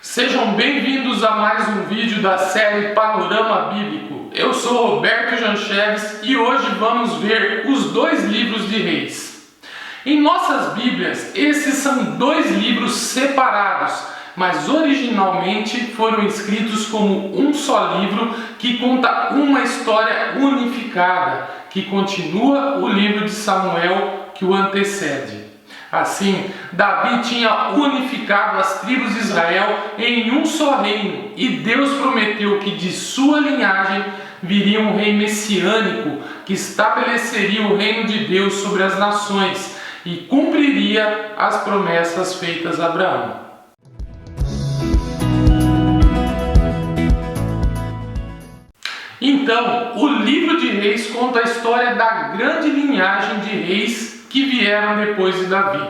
Sejam bem-vindos a mais um vídeo da série Panorama Bíblico. Eu sou Roberto Jancheves e hoje vamos ver os dois livros de Reis. Em nossas Bíblias, esses são dois livros separados, mas originalmente foram escritos como um só livro que conta uma história unificada, que continua o livro de Samuel que o antecede. Assim, Davi tinha unificado as tribos de Israel em um só reino, e Deus prometeu que de sua linhagem viria um rei messiânico que estabeleceria o reino de Deus sobre as nações e cumpriria as promessas feitas a Abraão. Então, o livro de Reis conta a história da grande linhagem de reis que vieram depois de Davi,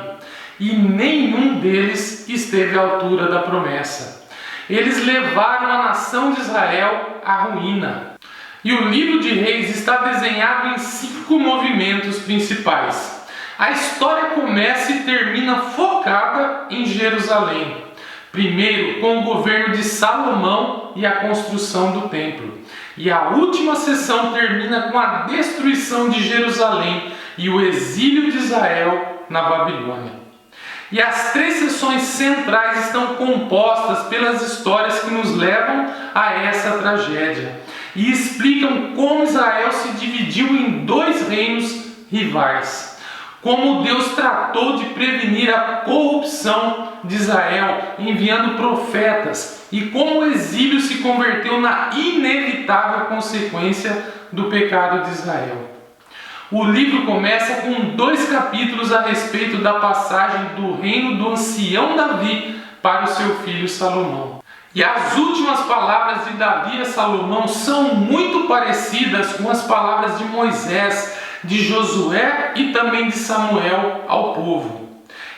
e nenhum deles esteve à altura da promessa. Eles levaram a nação de Israel à ruína. E o livro de Reis está desenhado em 5 movimentos principais. A história começa e termina focada em Jerusalém. Primeiro, com o governo de Salomão e a construção do templo. E a última sessão termina com a destruição de Jerusalém e o exílio de Israel na Babilônia. E as 3 sessões centrais estão compostas pelas histórias que nos levam a essa tragédia e explicam como Israel se dividiu em 2 reinos rivais, como Deus tratou de prevenir a corrupção de Israel enviando profetas e como o exílio se converteu na inevitável consequência do pecado de Israel. O livro começa com 2 capítulos a respeito da passagem do reino do ancião Davi para o seu filho Salomão. E as últimas palavras de Davi a Salomão são muito parecidas com as palavras de Moisés, de Josué e também de Samuel ao povo.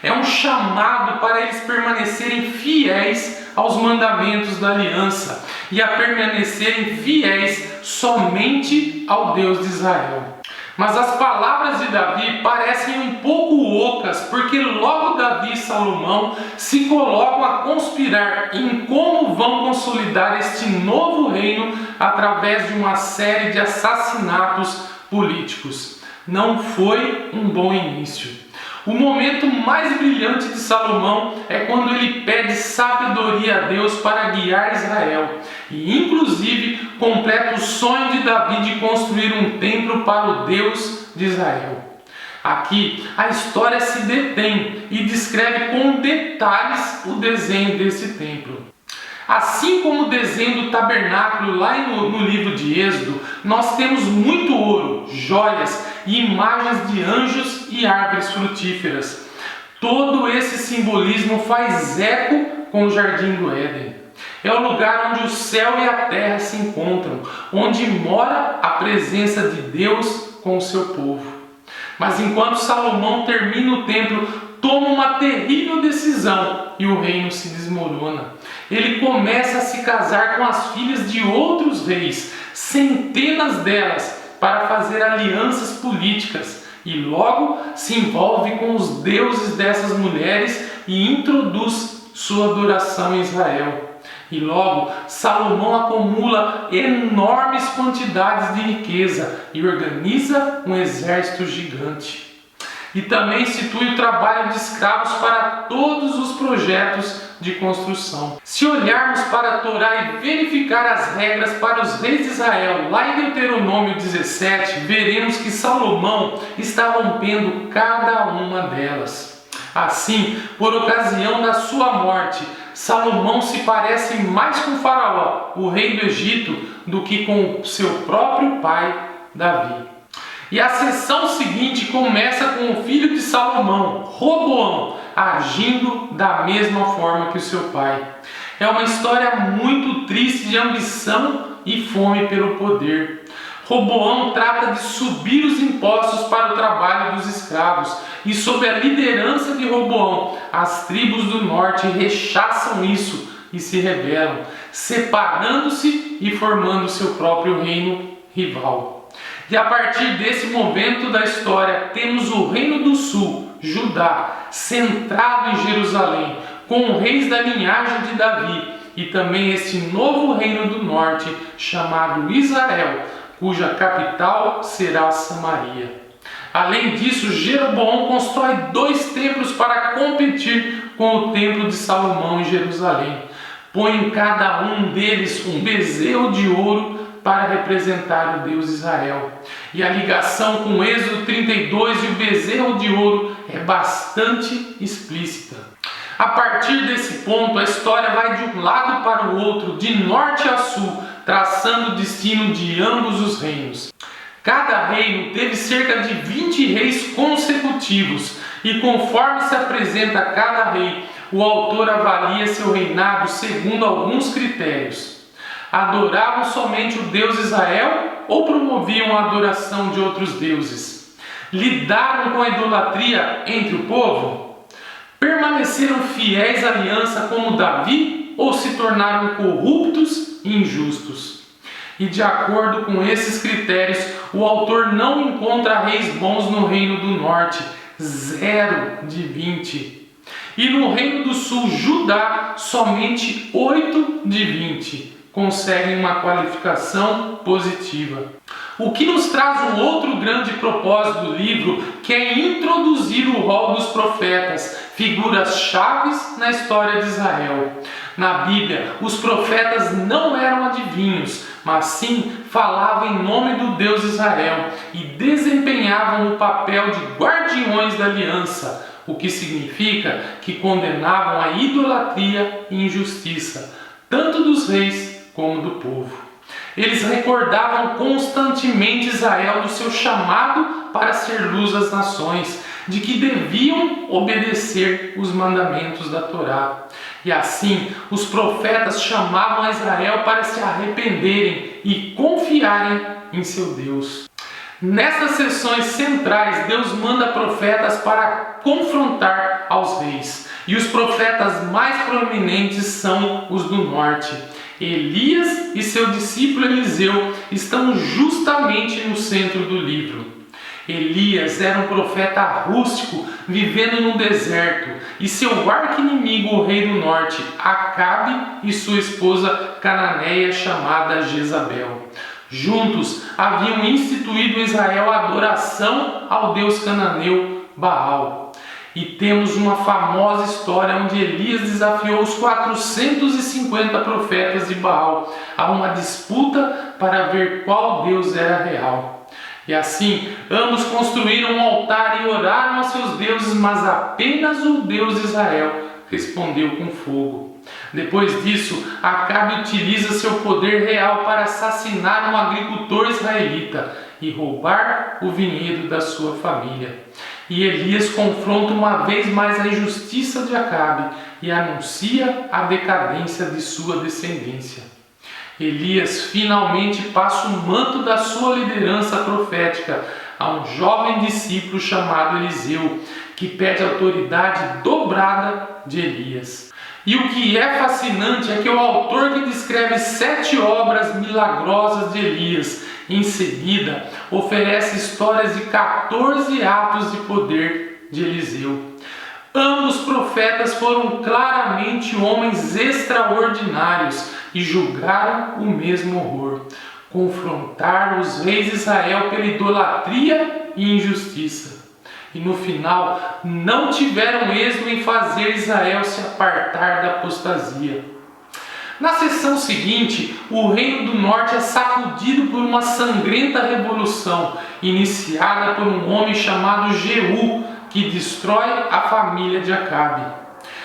É um chamado para eles permanecerem fiéis aos mandamentos da aliança e a permanecerem fiéis somente ao Deus de Israel. Mas as palavras de Davi parecem um pouco ocas, porque logo Davi e Salomão se colocam a conspirar em como vão consolidar este novo reino através de uma série de assassinatos políticos. Não foi um bom início. O momento mais brilhante de Salomão é quando ele pede sabedoria a Deus para guiar Israel e, inclusive, completa o sonho de Davi de construir um templo para o Deus de Israel. Aqui, a história se detém e descreve com detalhes o desenho desse templo. Assim como o desenho do tabernáculo lá no livro de Êxodo, nós temos muito ouro, joias e imagens de anjos e árvores frutíferas. Todo esse simbolismo faz eco com o Jardim do Éden. É o lugar onde o céu e a terra se encontram, onde mora a presença de Deus com o seu povo. Mas enquanto Salomão termina o templo, toma uma terrível decisão e o reino se desmorona. Ele começa a se casar com as filhas de outros reis, centenas delas, para fazer alianças políticas, e logo se envolve com os deuses dessas mulheres e introduz sua adoração em Israel. E logo Salomão acumula enormes quantidades de riqueza e organiza um exército gigante. E também institui o trabalho de escravos para todos os projetos de construção. Se olharmos para a Torá e verificar as regras para os reis de Israel, lá em Deuteronômio 17, veremos que Salomão está rompendo cada uma delas. Assim, por ocasião da sua morte, Salomão se parece mais com Faraó, o rei do Egito, do que com seu próprio pai, Davi. E a sessão seguinte começa com o filho de Salomão, Roboão, agindo da mesma forma que o seu pai. É uma história muito triste de ambição e fome pelo poder. Roboão trata de subir os impostos para o trabalho dos escravos, e sob a liderança de Roboão, as tribos do norte rechaçam isso e se rebelam, separando-se e formando seu próprio reino rival. E a partir desse momento da história, temos o reino do sul, Judá, centrado em Jerusalém, com reis da linhagem de Davi, e também este novo reino do norte, chamado Israel, cuja capital será Samaria. Além disso, Jeroboão constrói 2 templos para competir com o templo de Salomão em Jerusalém. Põe em cada um deles um bezerro de ouro para representar o Deus Israel. E a ligação com Êxodo 32 e o bezerro de ouro é bastante explícita. A partir desse ponto, a história vai de um lado para o outro, de norte a sul, traçando o destino de ambos os reinos. Cada reino teve cerca de 20 reis consecutivos, e conforme se apresenta cada rei, o autor avalia seu reinado segundo alguns critérios. Adoravam somente o Deus Israel ou promoviam a adoração de outros deuses? Lidaram com a idolatria entre o povo? Permaneceram fiéis à aliança como Davi ou se tornaram corruptos e injustos? E de acordo com esses critérios, o autor não encontra reis bons no reino do norte, 0 de 20. E no reino do sul, Judá, somente 8 de 20 conseguem uma qualificação positiva. O que nos traz um outro grande propósito do livro, que é introduzir o rol dos profetas, figuras chaves na história de Israel. Na Bíblia, os profetas não eram adivinhos, mas sim falavam em nome do Deus Israel e desempenhavam o papel de guardiões da aliança, o que significa que condenavam a idolatria e injustiça, tanto dos reis como do povo. Eles recordavam constantemente Israel do seu chamado para ser luz às nações, de que deviam obedecer os mandamentos da Torá. E assim, os profetas chamavam a Israel para se arrependerem e confiarem em seu Deus. Nessas sessões centrais, Deus manda profetas para confrontar aos reis. E os profetas mais proeminentes são os do norte. Elias e seu discípulo Eliseu estão justamente no centro do livro. Elias era um profeta rústico, vivendo no deserto, e seu arqui-inimigo, o rei do norte, Acabe, e sua esposa cananeia chamada Jezabel. Juntos haviam instituído em Israel a adoração ao deus cananeu Baal. E temos uma famosa história onde Elias desafiou os 450 profetas de Baal a uma disputa para ver qual Deus era real. E assim, ambos construíram um altar e oraram a seus deuses, mas apenas o Deus de Israel respondeu com fogo. Depois disso, Acabe utiliza seu poder real para assassinar um agricultor israelita e roubar o vinhedo da sua família. E Elias confronta uma vez mais a injustiça de Acabe e anuncia a decadência de sua descendência. Elias finalmente passa o manto da sua liderança profética a um jovem discípulo chamado Eliseu, que pede autoridade dobrada de Elias. E o que é fascinante é que o autor que descreve 7 obras milagrosas de Elias, em seguida oferece histórias de 14 atos de poder de Eliseu. Ambos profetas foram claramente homens extraordinários e julgaram o mesmo horror. Confrontaram os reis de Israel pela idolatria e injustiça. E no final, não tiveram êxito em fazer Israel se apartar da apostasia. Na sessão seguinte, o reino do norte é sacudido por uma sangrenta revolução, iniciada por um homem chamado Jeú, que destrói a família de Acabe.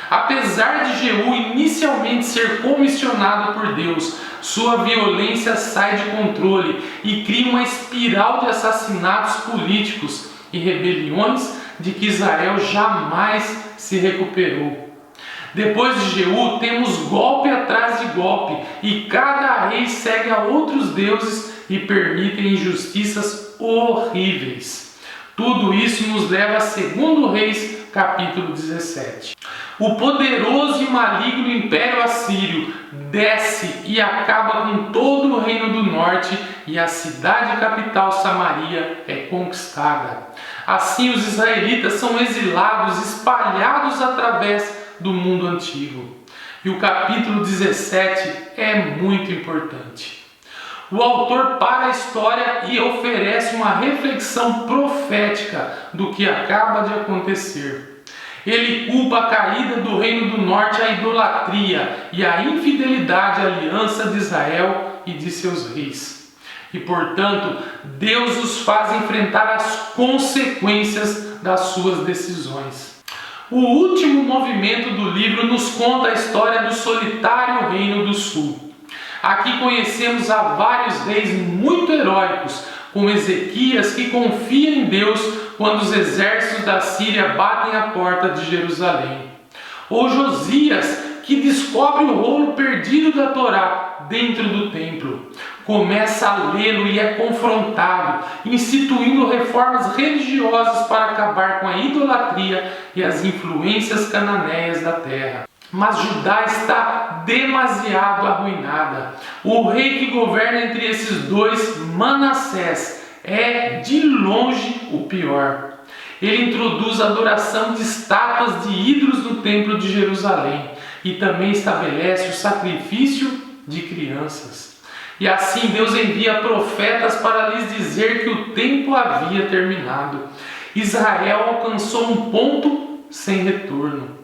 Apesar de Jeú inicialmente ser comissionado por Deus, sua violência sai de controle e cria uma espiral de assassinatos políticos e rebeliões de que Israel jamais se recuperou. Depois de Jeú, temos golpe atrás de golpe, e cada rei segue a outros deuses e permite injustiças horríveis. Tudo isso nos leva a 2 Reis, capítulo 17. O poderoso e maligno Império Assírio desce e acaba com todo o reino do norte, e a cidade capital Samaria é conquistada. Assim, os israelitas são exilados, espalhados através do mundo antigo. E o capítulo 17 é muito importante. O autor para a história e oferece uma reflexão profética do que acaba de acontecer. Ele culpa a caída do Reino do Norte, a idolatria e a infidelidade à aliança de Israel e de seus reis. E, portanto, Deus os faz enfrentar as consequências das suas decisões. O último movimento do livro nos conta a história do solitário Reino do Sul. Aqui conhecemos a vários reis muito heróicos, como Ezequias, que confia em Deus quando os exércitos da Síria batem a porta de Jerusalém. Ou Josias, que descobre o rolo perdido da Torá dentro do templo. Começa a lê-lo e é confrontado, instituindo reformas religiosas para acabar com a idolatria e as influências cananeias da terra. Mas Judá está demasiado arruinada. O rei que governa entre esses dois, Manassés, é de longe o pior. Ele introduz a adoração de estátuas de ídolos no templo de Jerusalém e também estabelece o sacrifício de crianças. E assim Deus envia profetas para lhes dizer que o tempo havia terminado. Israel alcançou um ponto sem retorno.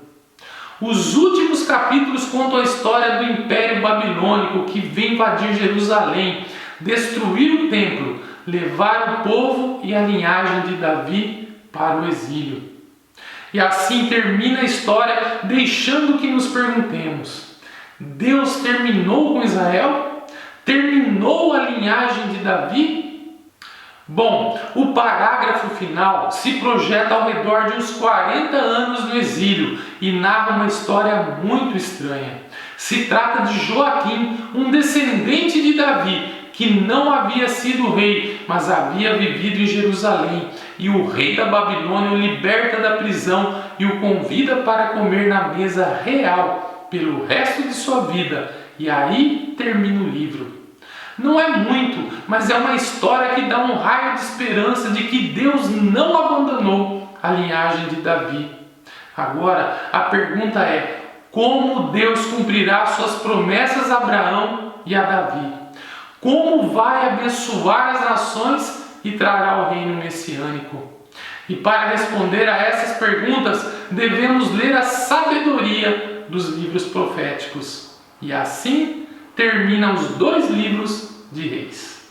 Os últimos capítulos contam a história do Império Babilônico que vem invadir Jerusalém, destruir o templo, levar o povo e a linhagem de Davi para o exílio. E assim termina a história, deixando que nos perguntemos: Deus terminou com Israel? Terminou a linhagem de Davi? Bom, o parágrafo final se projeta ao redor de uns 40 anos no exílio e narra uma história muito estranha. Se trata de Joaquim, um descendente de Davi, que não havia sido rei, mas havia vivido em Jerusalém. E o rei da Babilônia o liberta da prisão e o convida para comer na mesa real pelo resto de sua vida. E aí termina o livro. Não é muito, mas é uma história que dá um raio de esperança de que Deus não abandonou a linhagem de Davi. Agora, a pergunta é: como Deus cumprirá suas promessas a Abraão e a Davi? Como vai abençoar as nações e trará o reino messiânico? E para responder a essas perguntas, devemos ler a sabedoria dos livros proféticos. E assim terminam os 2 livros de Reis.